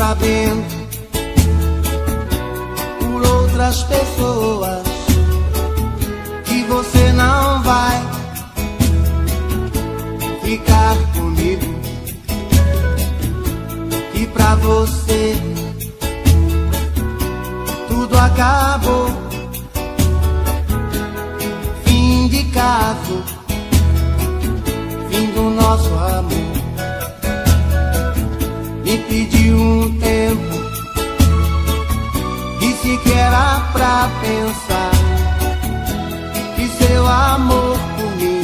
sabendo por outras pessoas que você não vai ficar comigo, e pra você tudo acabou. Fim de caso, fim do nosso amor. Me pediu um tempo, disse que era pra pensar, que seu amor por mim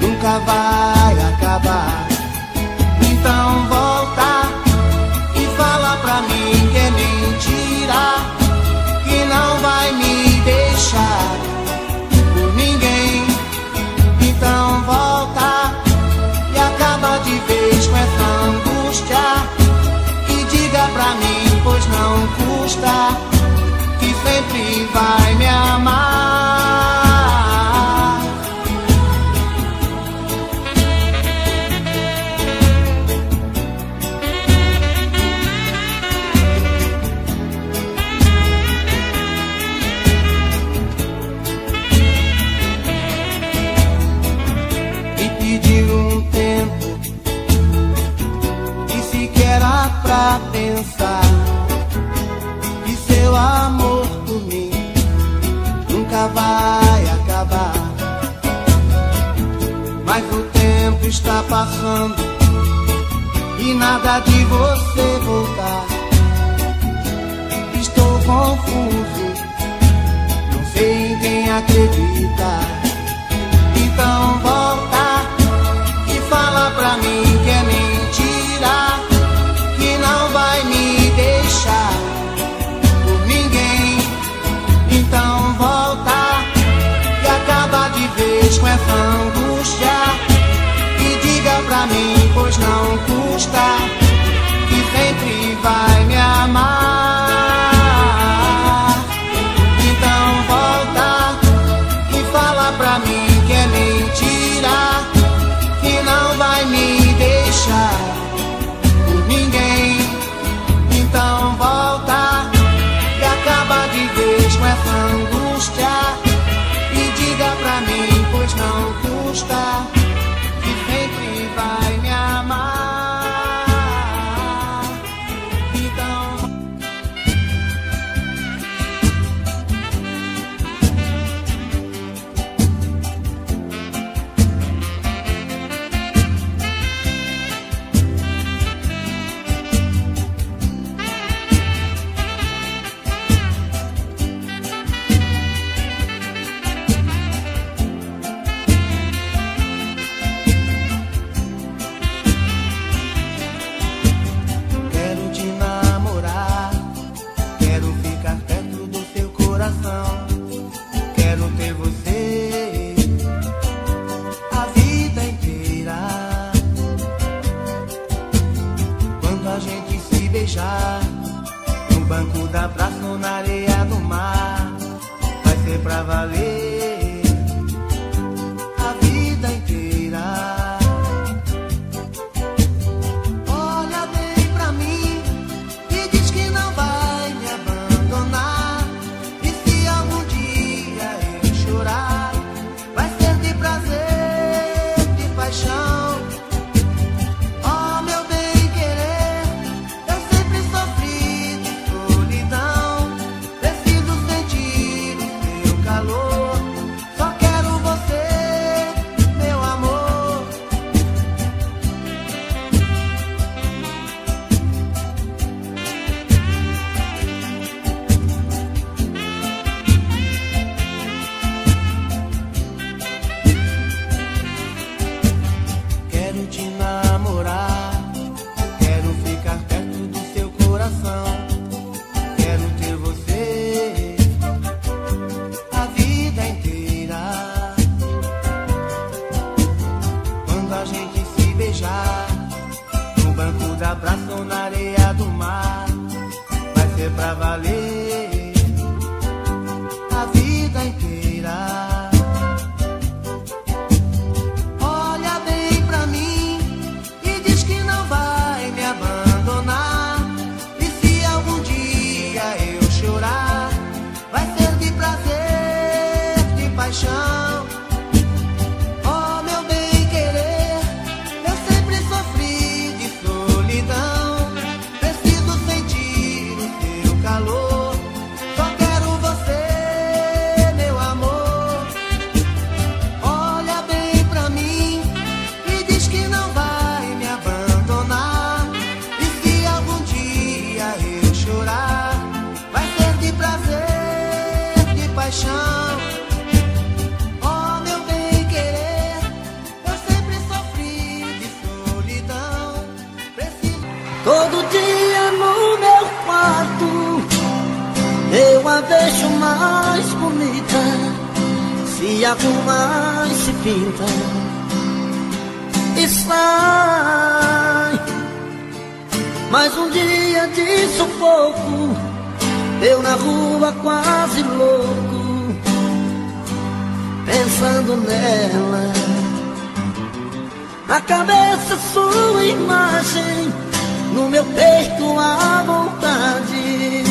nunca vai acabar. Então volta e fala pra mim que é mentira, que não vai me deixar por ninguém. Então volta e acaba de vez com essa angústia, e diga pra mim, pois não custa, que sempre vai me amar. Me pediu um tempo, disse que era pra pensar, que seu amor por mim nunca vai acabar. Mas o tempo está passando e nada de você voltar. Estou confuso, não sei em quem acreditar. Então volta e fala pra mim que é mentira, que não vai me deixar por ninguém. Então volta e acaba de vez com essa angústia, e diga pra mim, pois não custa, que sempre vai me amar. Então volta e fala pra mim que é mentira, que não vai me deixar por ninguém. Então volta e acaba de vez com essa angústia, e diga pra mim, pois não custa, que sempre vai me amar. Então quero te namorar, quero ficar perto do seu coração, quero ter você a vida inteira. Quando a gente se beijar no banco da praça ou na areia do mar, vai ser pra valer a vida inteira. Olha bem pra mim e diz que não vai me abandonar, e se algum dia eu chorar, vai ser de prazer, de paixão. Oh, meu bem querer, eu sempre sofri de solidão, preciso sentir o seu calor, só quero você, meu amor. Quero te namorar, quero ficar perto do seu coração, quero ter você a vida inteira. Quando a gente se beijar no banco da praça ou na areia do mar, vai ser pra valer a vida inteira. Olha bem pra mim e diz que não vai me abandonar, quarto, eu a vejo mais bonita, se arruma e se pinta e sai. Mais um dia de sufoco, eu na rua quase louco, pensando nela. Na cabeça sua imagem, no meu peito a vontade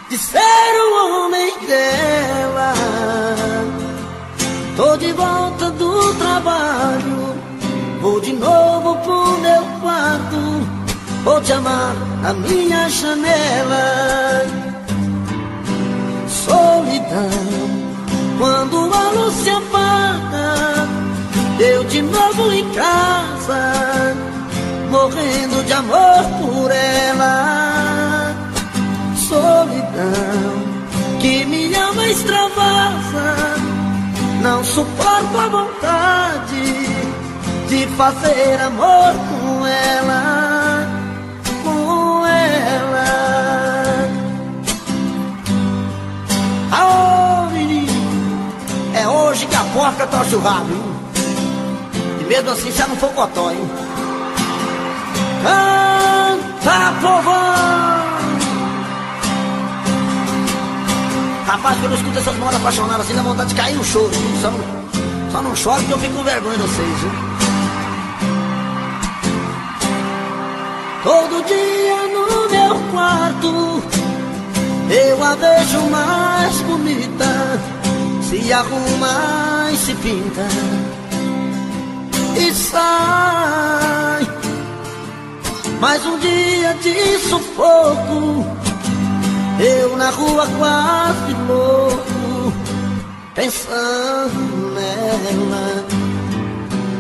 de ser o homem dela. Tô de volta do trabalho, vou de novo pro meu quarto, vou te amar na minha janela. Solidão, quando a luz se apaga, eu de novo em casa, morrendo de amor por ela. Solidão, que minha alma extravasa, não suporto a vontade de fazer amor com ela, com ela. Aô, menino, é hoje que a porca tá o churrasco, hein? E mesmo assim já não for cotó, hein? Canta, povão! Rapaz, quando eu escuto essas modas apaixonadas assim, dá vontade de cair no choro, viu? Só não choro porque eu fico com vergonha de vocês, viu? Todo dia no meu quarto, eu a vejo mais bonita, se arruma e se pinta e sai. Mais um dia de sufoco, eu na rua quase louco, pensando nela.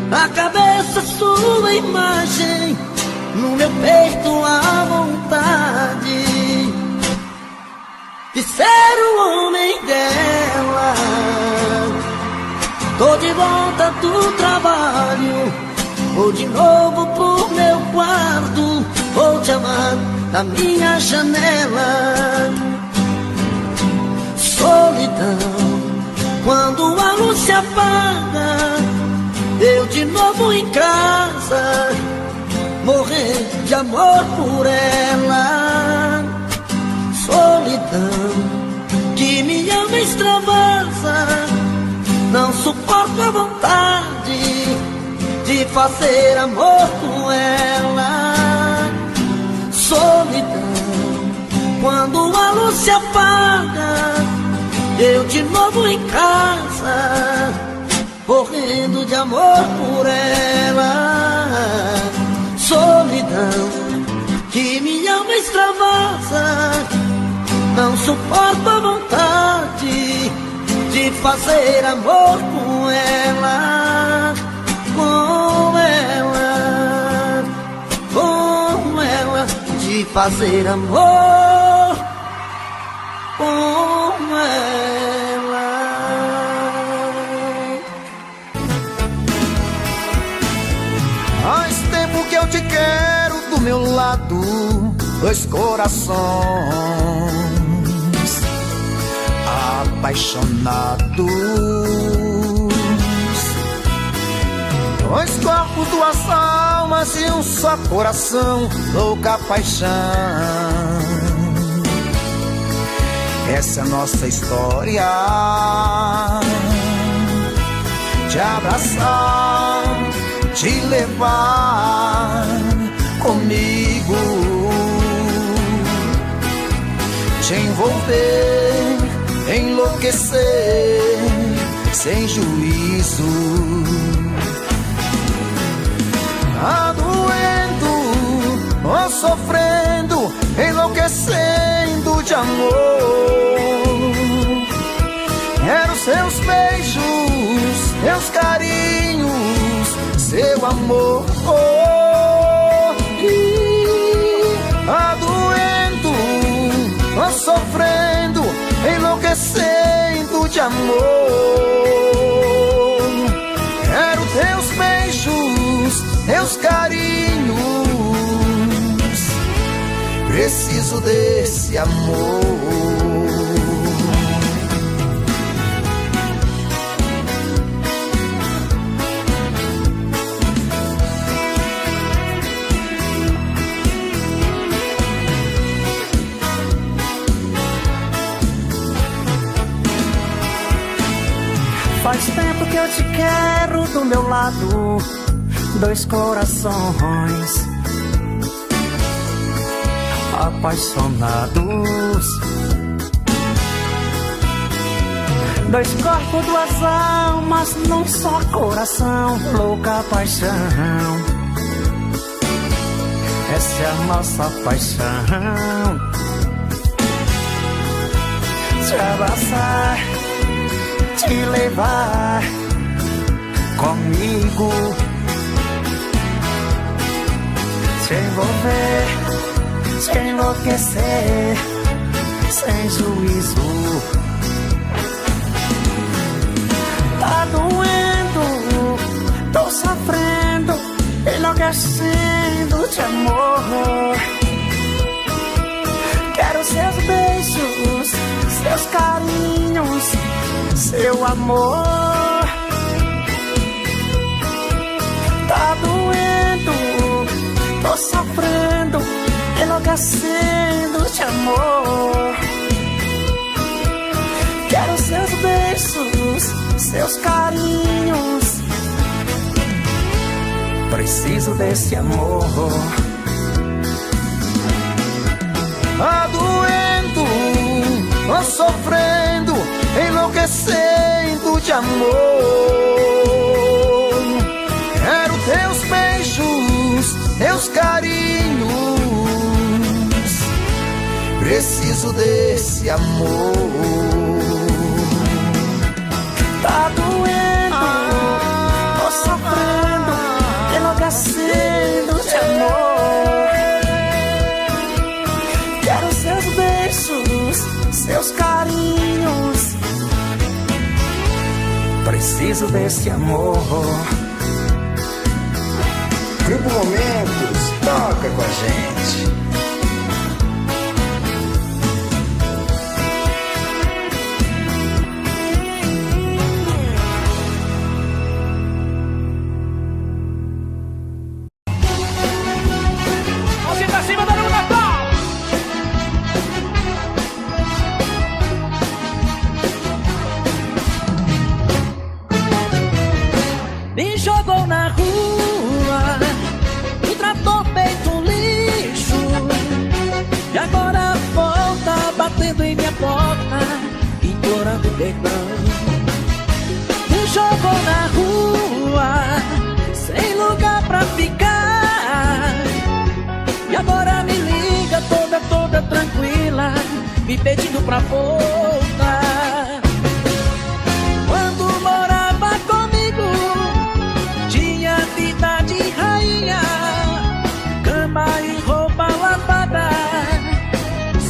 Na cabeça sua imagem, no meu peito a vontade de ser o homem dela. Tô de volta do trabalho, vou de novo pro meu quarto, vou te amar na minha janela. Solidão, quando a luz se apaga, eu de novo em casa, morrer de amor por ela. Solidão, que minha alma extravasa, não suporto a vontade de fazer amor com ela. Solidão, quando a luz se apaga, eu de novo em casa, morrendo de amor por ela. Solidão, que minha alma extravasa, não suporto a vontade de fazer amor com ela, com ela, com ela, de fazer amor com ela. Faz tempo que eu te quero do meu lado, dois corações apaixonados, dois corpos, duas almas e um só coração, louca paixão. Essa é a nossa história, te abraçar, te levar comigo, te envolver, enlouquecer sem juízo. Tá doendo ou sofrendo, enlouquecendo de amor. Quero seus beijos, meus carinhos, seu amor. Tá doendo ou sofrendo, enlouquecendo de amor. Quero teus beijos, teus carinhos, preciso desse amor. Faz tempo que eu te quero do meu lado, dois corações apaixonados, dois corpos, duas almas num só coração, louca paixão. Essa é a nossa paixão. Te abraçar, te levar comigo, te envolver, te enlouquecer, sem juízo. Tá doendo, tô sofrendo, enlouquecendo de amor. Quero seus beijos, seus carinhos, seu amor. Tá doendo, tô sofrendo, enlouquecendo de amor. Quero seus beijos, seus carinhos, preciso desse amor. Tá doendo, tô sofrendo, enlouquecendo de amor. Quero teus beijos, teus carinhos, preciso desse amor. Tá doendo, tô sofrendo, enlouquecendo de amor. Quero seus beijos, seus carinhos, preciso desse amor. Grupo Momentos, toca com a gente. Me jogou na rua, me tratou feito lixo, e agora volta batendo em minha porta, implorando perdão. Me jogou na rua, sem lugar pra ficar, e agora me liga toda tranquila, me pedindo pra voltar. Quando morava comigo, tinha vida de rainha, cama e roupa lavada,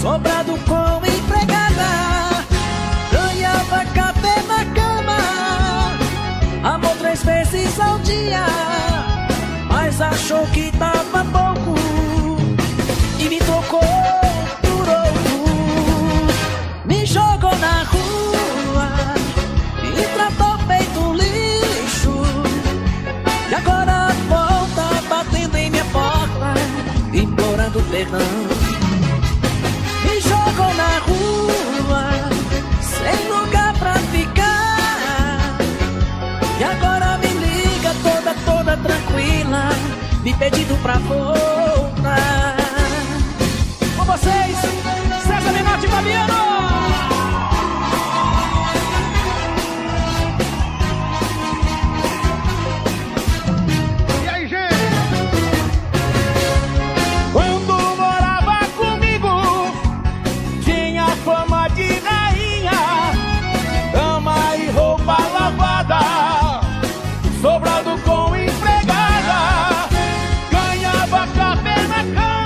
sobrado com empregada, ganhava café na cama, amou 3 vezes ao dia, mas achou que tava pouco e me trocou por outro. Me jogou na rua, me tratou feito lixo, e agora volta batendo em minha porta, implorando perdão. Me jogou na rua, sem lugar pra ficar, e agora me liga toda tranquila, me pedindo pra voltar. Com vocês, César Menotti e Fabiano! Sobrado com empregada, ganhava café na cama,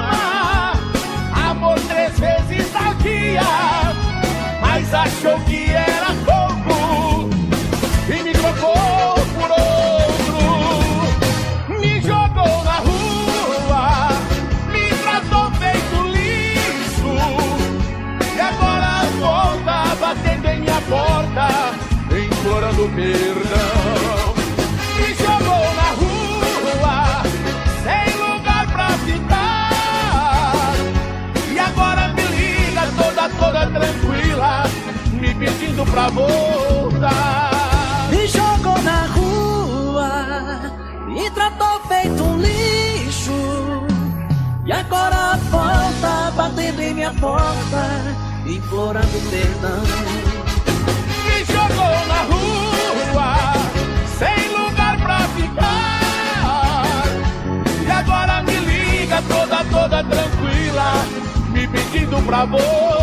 pedindo pra voltar. Me jogou na rua, me tratou feito um lixo, e agora volta batendo em minha porta, implorando perdão. Me jogou na rua, sem lugar pra ficar, e agora me liga toda tranquila, me pedindo pra voltar.